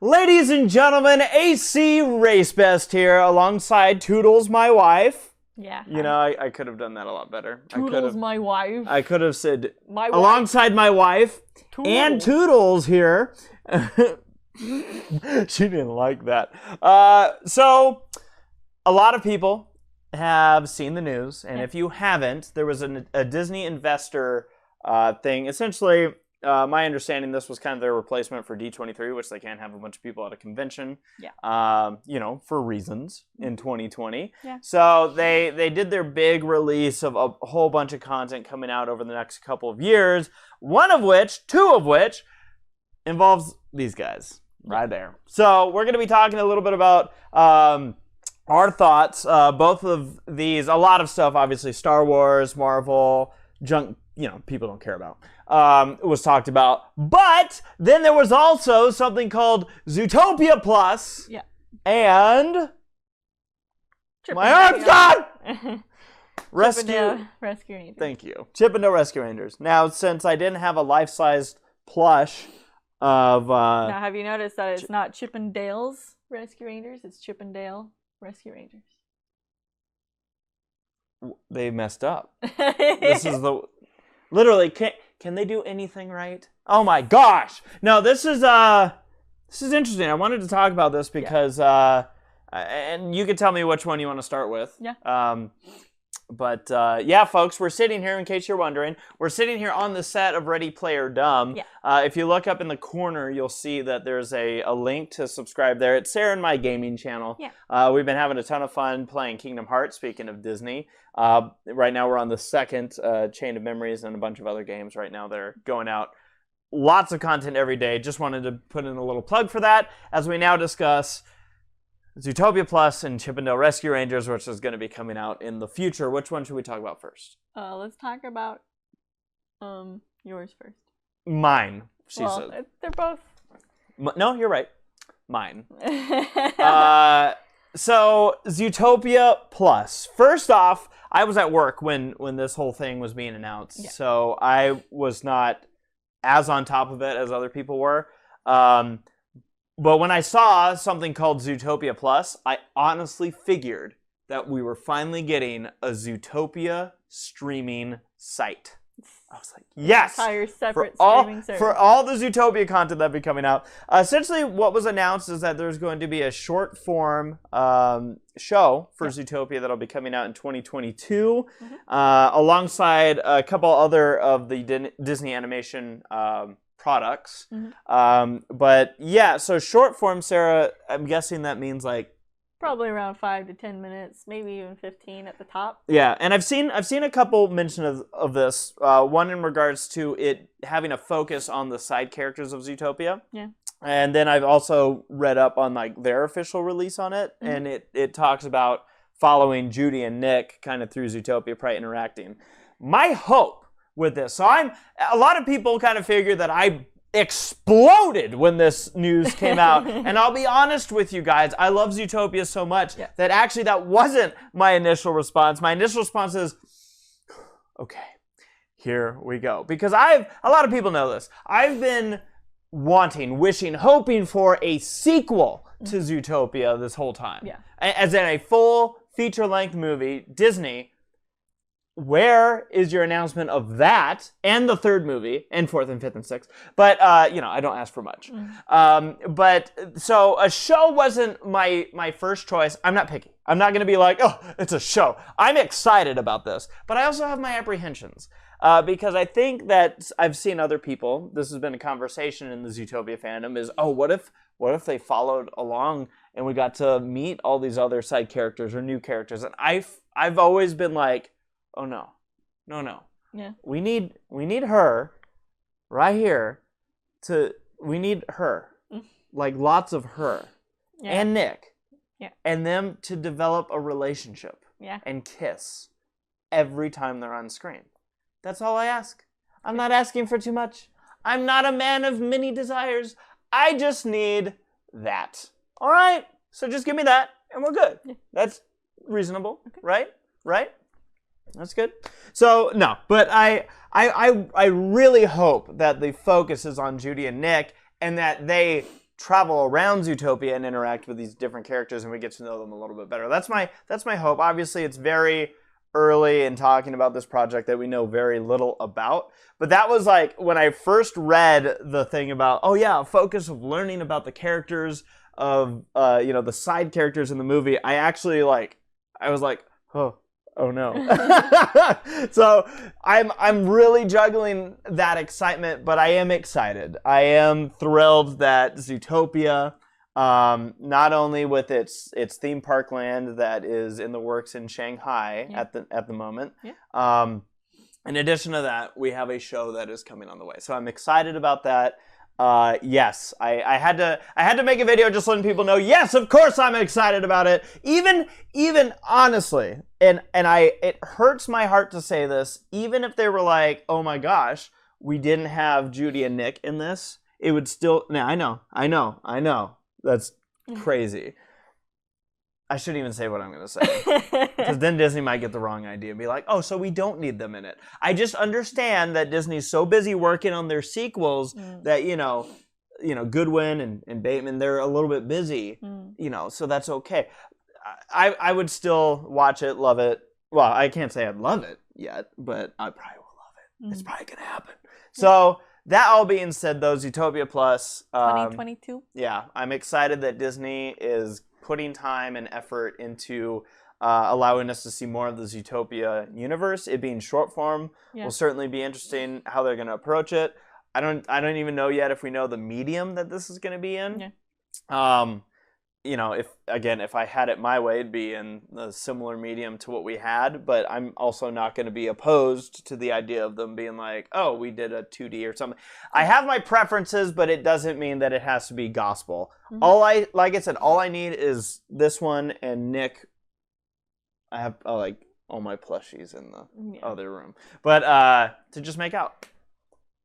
Ladies and gentlemen, AC Race Best here alongside Toodles, my wife. Yeah. You know, I could have done that a lot better. Toodles, my wife. I could have said My wife. alongside my wife Toodles. and Toodles here. She didn't like that. So, a lot of people have seen the news, and if you haven't, there was a Disney investor thing. Essentially, my understanding, this was kind of their replacement for D23, which they can't have a bunch of people at a convention, you know, for reasons in 2020. Yeah. So they did their big release of a whole bunch of content coming out over the next couple of years, two of which involves these guys right there. So we're going to be talking a little bit about our thoughts, both of these, a lot of stuff, obviously, Star Wars, Marvel, junk, you know, people don't care about, was talked about. But then there was also something called Zootopia Plus. Yeah. And my arm's gone! Rescue Rangers. Thank you. Chip and Dale Rescue Rangers. Now, since I didn't have a life-sized plush of... now, have you noticed that it's not Chip and Dale's Rescue Rangers? It's Chip and Dale Rescue Rangers. They messed up. This is the... Literally, can they do anything right? Oh my gosh! No, this is interesting. I wanted to talk about this because, and you can tell me which one you want to start with. Yeah. But yeah, folks, we're sitting here, in case you're wondering, we're sitting here on the set of Ready Player Dumb. Yeah. If you look up in the corner, you'll see that there's a link to subscribe there. It's Sara and My gaming channel. Yeah. We've been having a ton of fun playing Kingdom Hearts, speaking of Disney. Right now we're on the second Chain of Memories and a bunch of other games right now that are going out. Lots of content every day. Just wanted to put in a little plug for that as we now discuss Zootopia Plus and Chip and Dale Rescue Rangers, which is going to be coming out in the future. Which one should we talk about first? Let's talk about yours first. Mine, she said. They're both. No, you're right. Mine. So, Zootopia Plus. First off, I was at work when this whole thing was being announced, so I was not as on top of it as other people were. But when I saw something called Zootopia Plus, I honestly figured that we were finally getting a Zootopia streaming site. I was like, yes! Entire separate streaming service. For all the Zootopia content that'll be coming out. Essentially, what was announced is that there's going to be a short-form show for Zootopia that'll be coming out in 2022, alongside a couple other of the Disney animation products. But yeah, so short form, Sarah, I'm guessing that means like probably around 5 to 10 minutes, maybe even 15 at the top. Yeah, and I've seen a couple mention of this. One in regards to it having a focus on the side characters of Zootopia. Yeah. And then I've also read up on like their official release on it, and it talks about following Judy and Nick kind of through Zootopia, probably interacting. My hope with this. So a lot of people kind of figure that I exploded when this news came out. And I'll be honest with you guys, I love Zootopia so much that actually that wasn't my initial response. My initial response is, okay, here we go. Because a lot of people know this. I've been wanting, wishing, hoping for a sequel to Zootopia this whole time. Yeah. As in a full feature-length movie, Disney. Where is your announcement of that and the third movie and fourth and fifth and sixth? But you know, I don't ask for much. But so a show wasn't my first choice. I'm not picky. I'm not going to be like, oh, it's a show. I'm excited about this, but I also have my apprehensions because I think that I've seen other people. This has been a conversation in the Zootopia fandom. Is what if they followed along and we got to meet all these other side characters or new characters? And I've always been like, oh no. Yeah. We need her right here we need her. Like lots of her. Yeah. And Nick. Yeah. And them to develop a relationship. Yeah. And kiss every time they're on screen. That's all I ask. I'm not asking for too much. I'm not a man of many desires. I just need that. All right? So just give me that and we're good. Yeah. That's reasonable, right? Right? That's good. So no, but I really hope that the focus is on Judy and Nick, and that they travel around Zootopia and interact with these different characters, and we get to know them a little bit better. That's my hope. Obviously, it's very early in talking about this project that we know very little about. But that was like when I first read the thing about, oh yeah, a focus of learning about the characters of the side characters in the movie. I actually I was like, oh no. So I'm really juggling that excitement, but I am excited. I am thrilled that Zootopia, not only with its theme park land that is in the works in Shanghai at the moment. Yeah. In addition to that, we have a show that is coming on the way. So I'm excited about that. Yes, I had to make a video just letting people know, yes, of course I'm excited about it. Even honestly, and it hurts my heart to say this, even if they were like, oh my gosh, we didn't have Judy and Nick in this, it would still, I know. That's crazy. I shouldn't even say what I'm going to say. Because then Disney might get the wrong idea and be like, oh, so we don't need them in it. I just understand that Disney's so busy working on their sequels that, Goodwin and Bateman, they're a little bit busy, so that's okay. I would still watch it, love it. Well, I can't say I'd love it yet, but I probably will love it. It's probably going to happen. So that all being said, though, Zootopia Plus. 2022? Yeah, I'm excited that Disney is putting time and effort into allowing us to see more of the Zootopia universe. It being short form will certainly be interesting how they're going to approach it. I don't even know yet if we know the medium that this is going to be in. Yeah. If I had it my way, it'd be in a similar medium to what we had, but I'm also not going to be opposed to the idea of them being like, oh, we did a 2D or something. I have my preferences, but it doesn't mean that it has to be gospel. Mm-hmm. Like I said, all I need is this one and Nick. I have all my plushies in the other room, but to just make out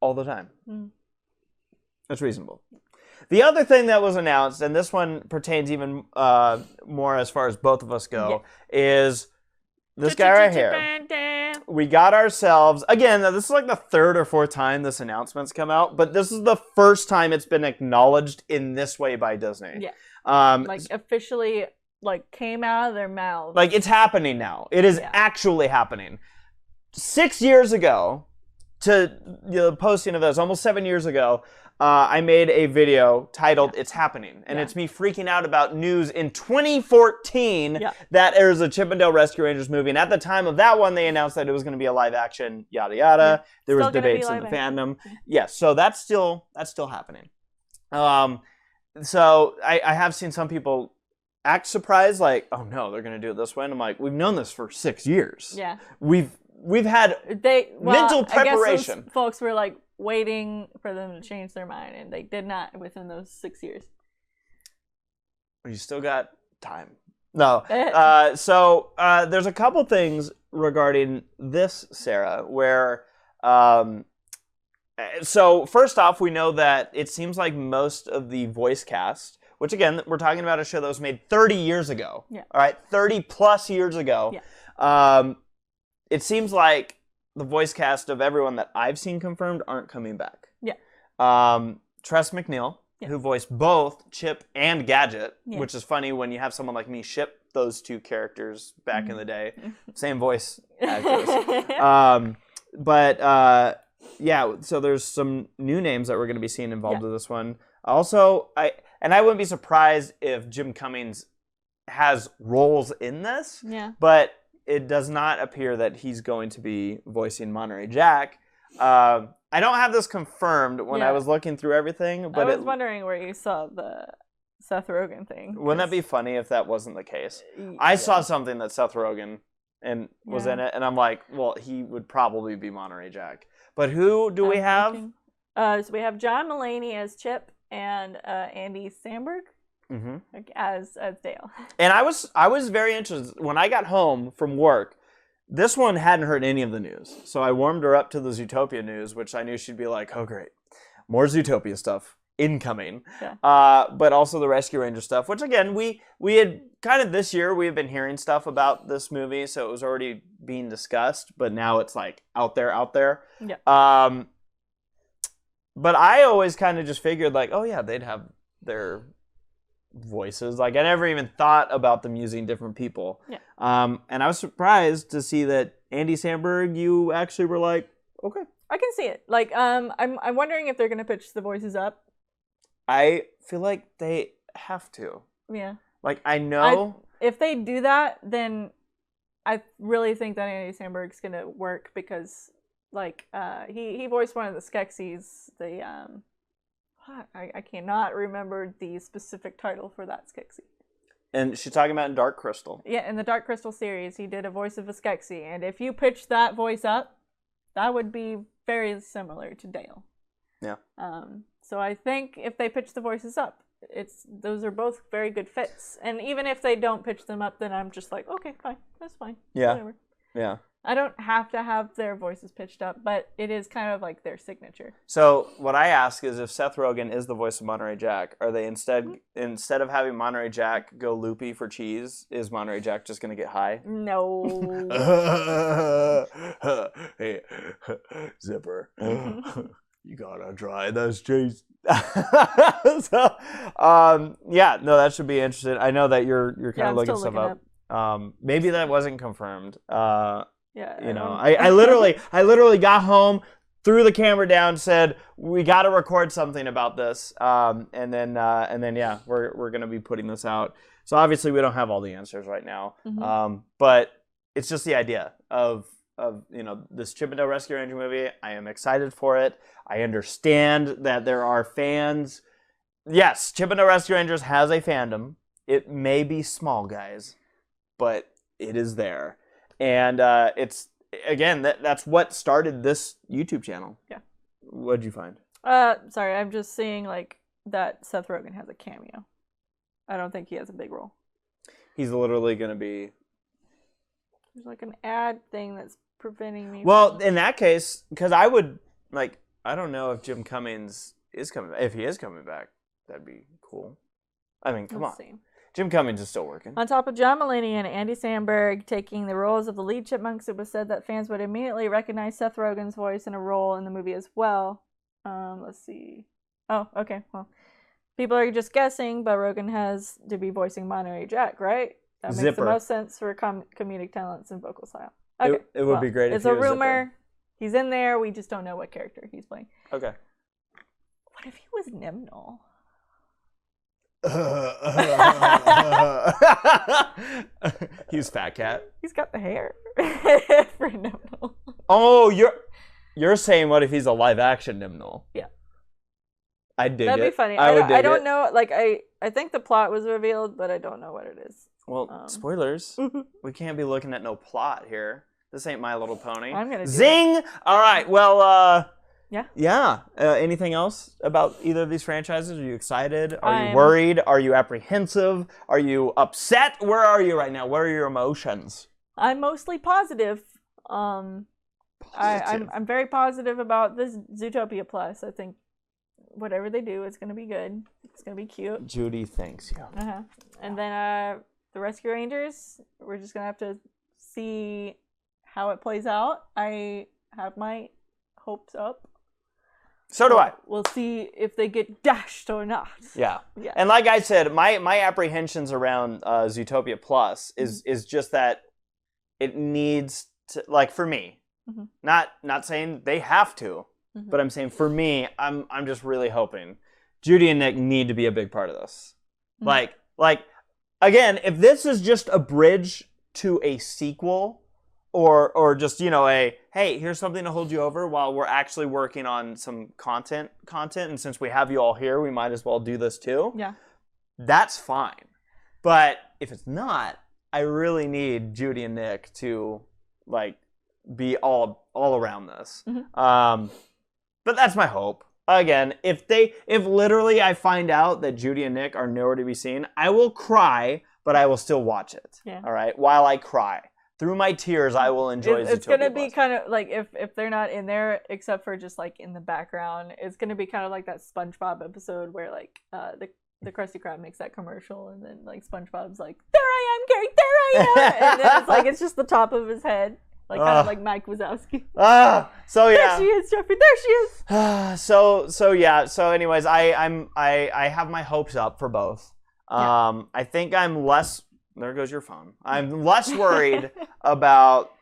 all the time. That's reasonable. The other thing that was announced, and this one pertains even more as far as both of us go, is this guy right here. We got ourselves, again, this is like the third or fourth time this announcement's come out, but this is the first time it's been acknowledged in this way by Disney. Yeah. Officially, came out of their mouths. It's happening now. It is actually happening. 6 years ago, to the posting of this, almost 7 years ago, I made a video titled It's Happening. And it's me freaking out about news in 2014 that there's a Chip 'n Dale Rescue Rangers movie. And at the time of that one, they announced that it was going to be a live action, yada, yada. Yeah. There was debates in the fandom. Yes, so that's still happening. So I have seen some people act surprised, like, oh no, they're going to do it this way. And I'm like, we've known this for 6 years. Yeah. We've had mental preparation. I guess those folks were waiting for them to change their mind, and they did not within those 6 years. You still got time. No. So there's a couple things regarding this, Sarah, where so first off, we know that it seems like most of the voice cast, which again, we're talking about a show that was made 30 years ago. Yeah. All right, 30 plus years ago. Yeah. It seems like the voice cast of everyone that I've seen confirmed aren't coming back. Yeah. Tress MacNeille, who voiced both Chip and Gadget, which is funny when you have someone like me ship those two characters back in the day. Same voice actors. So there's some new names that we're going to be seeing involved with this one. Also, I wouldn't be surprised if Jim Cummings has roles in this. Yeah. But it does not appear that he's going to be voicing Monterey Jack. I don't have this confirmed when I was looking through everything. But I was wondering where you saw the Seth Rogen thing. Wouldn't that be funny if that wasn't the case? I saw something that Seth Rogen was in it, and I'm like, well, he would probably be Monterey Jack. But who do we have? So we have John Mulaney as Chip and Andy Samberg. As Dale. And I was very interested. When I got home from work, this one hadn't heard any of the news. So I warmed her up to the Zootopia news, which I knew she'd be like, oh great, more Zootopia stuff incoming. Yeah. But also the Rescue Ranger stuff, which again, we had kind of this year, we have been hearing stuff about this movie, so it was already being discussed, but now it's out there. Yeah. But I always kind of just figured oh yeah, they'd have their voices. Like, I never even thought about them using different people. Yeah. And I was surprised to see that Andy Samberg, you actually were like, okay. I can see it. Like, I'm wondering if they're gonna pitch the voices up. I feel like they have to. Yeah. Like, I know. If they do that, then I really think that Andy Samberg's gonna work because, like, he voiced one of the Skeksis. I cannot remember the specific title for that Skeksis. And she's talking about in Dark Crystal. Yeah, in the Dark Crystal series, he did a voice of a Skeksis, and if you pitch that voice up, that would be very similar to Dale. Yeah. So I think if they pitch the voices up, those are both very good fits. And even if they don't pitch them up, then I'm just like, okay, fine, that's fine. Yeah. Whatever. Yeah. I don't have to have their voices pitched up, but it is kind of like their signature. So what I ask is, if Seth Rogen is the voice of Monterey Jack, are they instead of having Monterey Jack go loopy for cheese, is Monterey Jack just gonna get high? No. Hey, Zipper, you gotta try this cheese. So, yeah, no, that should be interesting. I know that you're kind of looking stuff up. Maybe that wasn't confirmed. Yeah, you know, I literally got home, threw the camera down, said we got to record something about this, and then yeah, we're gonna be putting this out. So obviously we don't have all the answers right now, but it's just the idea of this Chip 'n Dale Rescue Ranger movie. I am excited for it. I understand that there are fans. Yes, Chip 'n Dale Rescue Rangers has a fandom. It may be small, guys, but it is there. And it's, again, that's what started this YouTube channel. Yeah. What'd you find? Sorry, I'm just seeing, like, that Seth Rogen has a cameo. I don't think he has a big role. He's literally going to be... There's, like, an ad thing that's preventing me Well, in that case, because I would, like, I don't know if Jim Cummings is coming back. If he is coming back, that'd be cool. I mean, come on. See. Jim Cummings is still working. On top of John Mulaney and Andy Samberg taking the roles of the lead chipmunks, it was said that fans would immediately recognize Seth Rogen's voice in a role in the movie as well. Let's see. Oh, okay. Well, people are just guessing, but Rogen has to be voicing Monterey Jack, right? That makes Zipper. the most sense for comedic talents and vocal style. Okay. It would be great if it's he a was rumor. Zipper. He's in there. We just don't know what character he's playing. Okay. What if he was Nimnol? He's Fat Cat. He's got the hair for Nimnol. Oh, you're saying what if he's a live action Nimnol? Yeah. I dig That'd it. be funny. I don't know. Like I think the plot was revealed, but I don't know what it is. Well, spoilers. We can't be looking at no plot here. This ain't My Little Pony. I'm gonna do Zing! All right. Well, yeah. Yeah. Anything else about either of these franchises? Are you excited? Are you worried? Are you apprehensive? Are you upset? Where are you right now? What are your emotions? I'm mostly positive. I'm very positive about this Zootopia Plus. I think whatever they do, it's gonna be good. It's gonna be cute. Judy thanks you. And then the Rescue Rangers, we're just gonna have to see how it plays out. I have my hopes up. So do I. We'll see if they get dashed or not. Yeah. And like I said, my apprehensions around Zootopia Plus is just that it needs to, like, for me, not saying they have to, but I'm saying for me, I'm just really hoping Judy and Nick need to be a big part of this. Like again, if this is just a bridge to a sequel, or just, hey, here's something to hold you over while we're actually working on some content, and since we have you all here, we might as well do this too. Yeah. That's fine. But if it's not, I really need Judy and Nick to, like, be all around this. But that's my hope. Again, if literally I find out that Judy and Nick are nowhere to be seen, I will cry, but I will still watch it. Yeah. All right? While I cry. Through my tears, I will enjoy Zootopia. It's going to be kind of like, if they're not in there, except for just, like, in the background, it's going to be kind of like that SpongeBob episode where, like, the Krusty Krab makes that commercial, and then, like, SpongeBob's like, there I am, Gary, there I am! And then it's like, it's just the top of his head. Like kind of like Mike Wazowski. So yeah. There she is, Jeffrey. There she is. So yeah. So anyways, I have my hopes up for both. I think I'm less. There goes your phone. I'm less worried about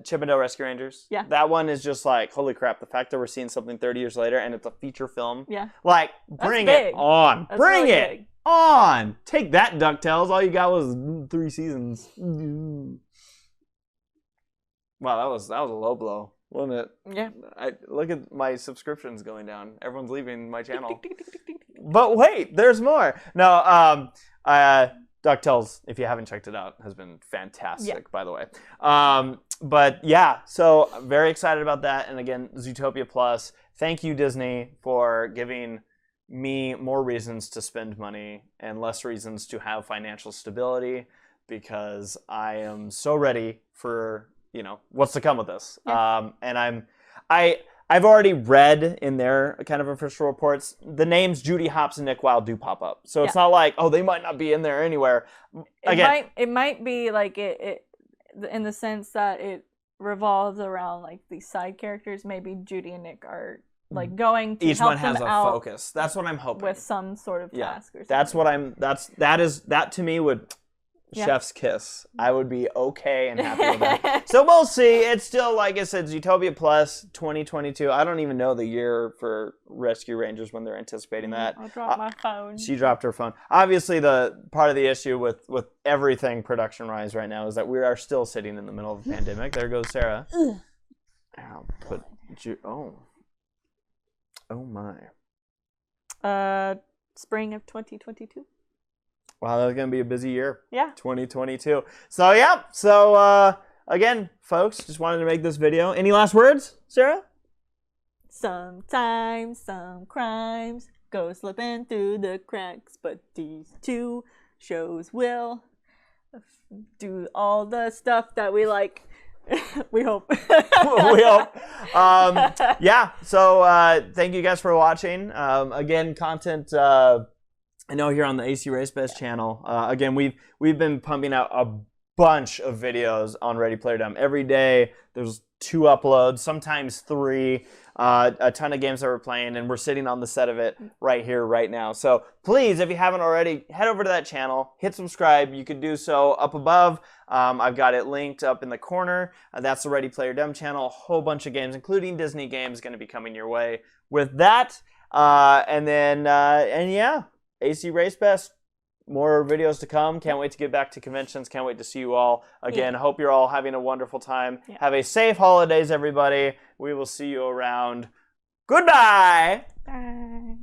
Chip and Dale Rescue Rangers. Yeah. That one is just like, holy crap, the fact that we're seeing something 30 years later and it's a feature film. Yeah. Like, bring it on. That's bring really it big. on. Take that, DuckTales. All you got was 3 seasons. Wow, that was a low blow, wasn't it? Yeah. Look at my subscriptions going down. Everyone's leaving my channel. But wait, there's more. No, DuckTales, if you haven't checked it out, has been fantastic, by the way. But yeah, so I'm very excited about that. And again, Zootopia Plus. Thank you, Disney, for giving me more reasons to spend money and less reasons to have financial stability, because I am so ready for, what's to come with this. Yeah. And I've already read in their kind of official reports, the names Judy Hopps and Nick Wilde do pop up. So it's not like, oh, they might not be in there anywhere. It might be like it in the sense that it revolves around like these side characters. Maybe Judy and Nick are like going to each help one has them a out focus. That's what I'm hoping. with some sort of task or something. That to me would chef's kiss. I would be okay and happy with that. So we'll see. It's still, like I said, Zootopia Plus 2022. I don't even know the year for Rescue Rangers when they're anticipating that. I'll drop my phone. She dropped her phone. Obviously, the part of the issue with everything production-wise right now is that we are still sitting in the middle of a pandemic. There goes Sarah. I'll put oh my. Spring of 2022. Wow, that's going to be a busy year. Yeah. 2022. So, yeah. So, again, folks, just wanted to make this video. Any last words, Sarah? Sometimes some crimes go slipping through the cracks, but these two shows will do all the stuff that we like. We hope. We hope. Yeah. So, thank you guys for watching. Again, content... I know here on the AC Race Best channel, again, we've been pumping out a bunch of videos on Ready Player Dumb. Every day, there's 2 uploads, sometimes 3, a ton of games that we're playing, and we're sitting on the set of it right here, right now. So please, if you haven't already, head over to that channel, hit subscribe. You can do so up above. I've got it linked up in the corner. That's the Ready Player Dumb channel. A whole bunch of games, including Disney games, going to be coming your way with that. And yeah. AC Race Best, more videos to come. Can't wait to get back to conventions. Can't wait to see you all again. Hope you're all having a wonderful time. Have a safe holidays, everybody. We will see you around. Goodbye. Bye.